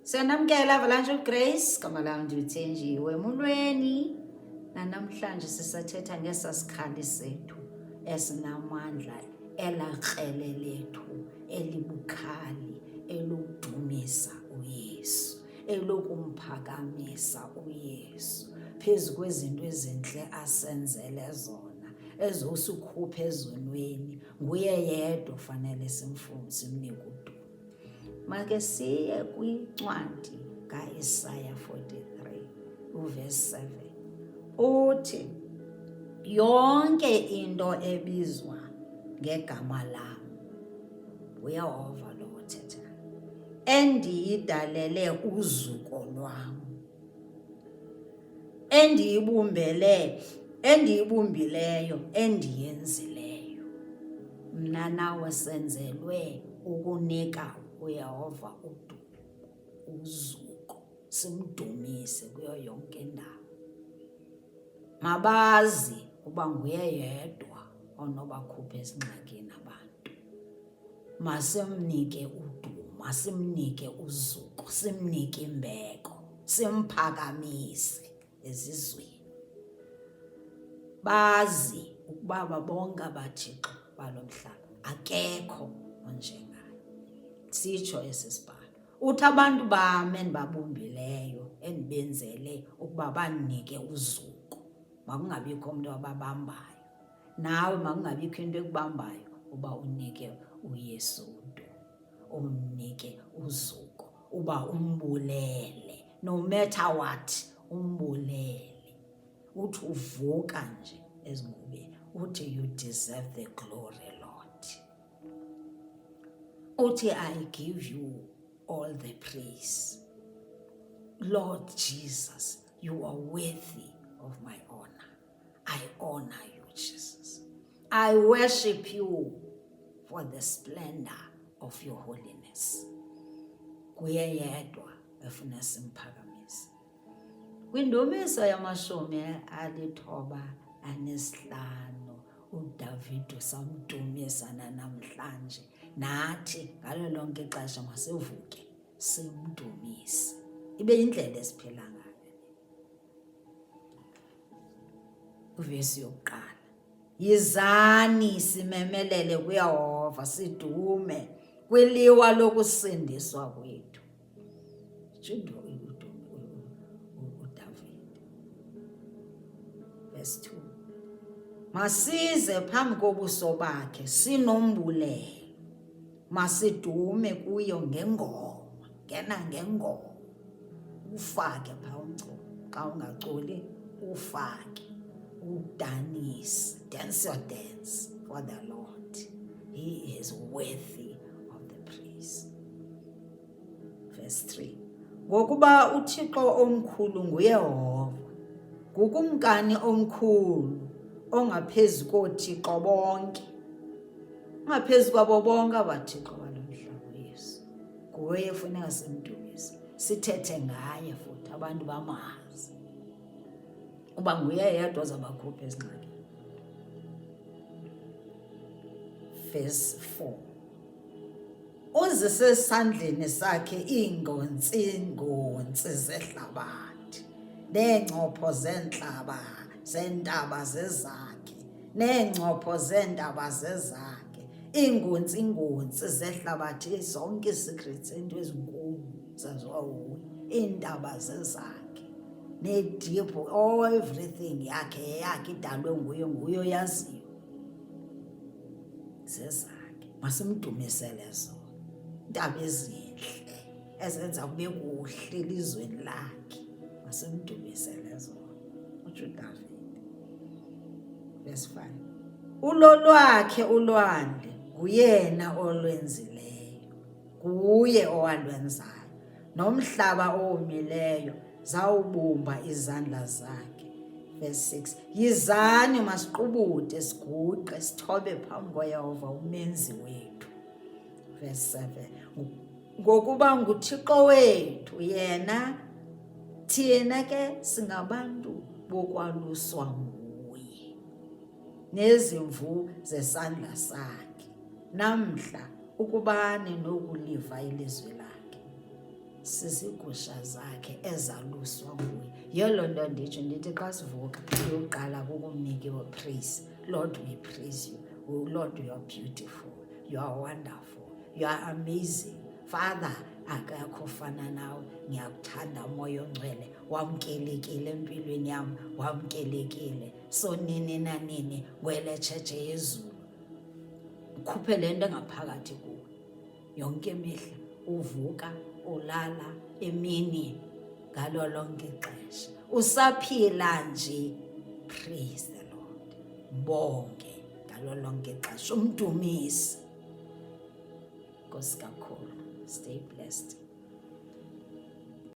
Siyanamkela Avalanche Grace, igama lam ndilithenjiwe emulweni. Namhlanje sisathetha ngesasikhali sethu esinamandla, elakrele lethu elibukhali, elokudumisa uYesu, elokumphakamisa uYesu phezu kwezinto ezintle asenzele zona, ezosikhupha ezonweni. Nguye yedwa fanele simnike udumo. Make siye kwincwadi kaIsaya 43 uverse 7. Uthi yonke into ebizwa ngegama lam, uyehova lo uthetha, endiyidalele uzuko lwam, endiyibumbileyo, endiyenzileyo, mna nawe senzelwe ukunika uYehova uzuko, simdumise kuyo yonke indawo. Mabazi uba nguye yedwa onobakhupha ezingxakini abantu. Masimnike udumo, masimnike uzuko, simnike imbeko, simphakamise ezizweni. Bazi ukuba bonke abathixo balo mhlaba akekho onjengaye. Sitsho esi sibhalo, uthi abantu bam endibabumbileyo, endibenzele ukuba bandinike uzuko, makungabikho umntu wababambayo. Nawe makungabikho into ekubambayo uba unike uYesu udumo, umnike uzuko, uba umbulele, no matter what, umbulele. Uthi uvuka nje ezingubeni, uthi you deserve the glory, Lord. Uthi I give you all the praise. Lord Jesus, you are worthy of my honor. I honor you, Jesus. I worship you for the splendor of your holiness. Kuye yedwa efuna simphakamise. Kwindumiso yamashumi alithoba anesihlanu, uDavid samdumisa namhlanje. Nathi ngalo lonke ixesha masivuke simdumise. Ibe yindlela esiphila ngayo. Uvesi yokuqala, yizani simemelele kuYehova, sidume kwiliwa lokusindiswa kwethu. uDavid. Verse 2. Masize phambi kobuso bakhe sinombulelo, masidume kuyo ngengoma, ngena ngengoma. Ufake phaa umculo, xa ungaculi ufake, udanise, dance your dance for the Lord. He is worthy of the praise. Verse 3. Ngokuba uThixo omkhulu nguYehova, ngukumkani omkhulu, ongaphezu koothixo bonke, ongaphezu kwabo bonke abathixo balo mhlaba uYesu. Nguye funeka simdumise, sithethe ngaye futhi abantu bamazi uba nguye yedwa ozabakhupha ezingxakini. Verse 4. Uzise esandleni sakhe iingontsi zehlabathi, neencopho zeentaba zezakhe, neencopho zeentaba zezakhe, iingontsi zehlabathi, zonke ii-secrets, into ezinkulu zaziwa nguye, iintaba zezakhe, neediphu, everything yakhe idalwe nguye oyaziyo, zezakhe. Masimdumisele zona, iintaba ezintle ezenza kube kuhle elizweni lakhe, masimdumisele zona. Utsho uDavid. Verse 5. Ulolwakhe ulwandle, nguyena olwenzileyo, nguye owalwenzayo, nomhlaba owomileyo zawubumba izandla zakhe. Verse 6. Yizani masiqubude, siguqe, sithobe phambi koYehova umenzi wethu. Verse 7. Ngokuba nguThixo wethu yena, thina ke singabantu bokwaluswa nguye, nezimvu zesandla sakhe. Namhla ukubani nokuliva ilizwi lakhe. sizigusha zakhe ezaluswa nguye. Yiyo loo nto nditsho ndithi xa sivuka uyoqala kukumnika praise. Lord, we praise you. Oh Lord, you are beautiful, you are wonderful, you are amazing. Father, akakho fana nawe. Ngiyakuthanda moya ongcwele, wamkelekile empilweni yam, wamkelekile. So nini nanini wele tshetshe yezulu ukhuphe le nto engaphakathi kuwe yonke imihla, uvuka ulala emini, ngalo lonke ixesha usaphila nje. Praise the Lord, bonke ngalo lonke ixesha, umdumise. Nkosi kakhulu. Stay blessed.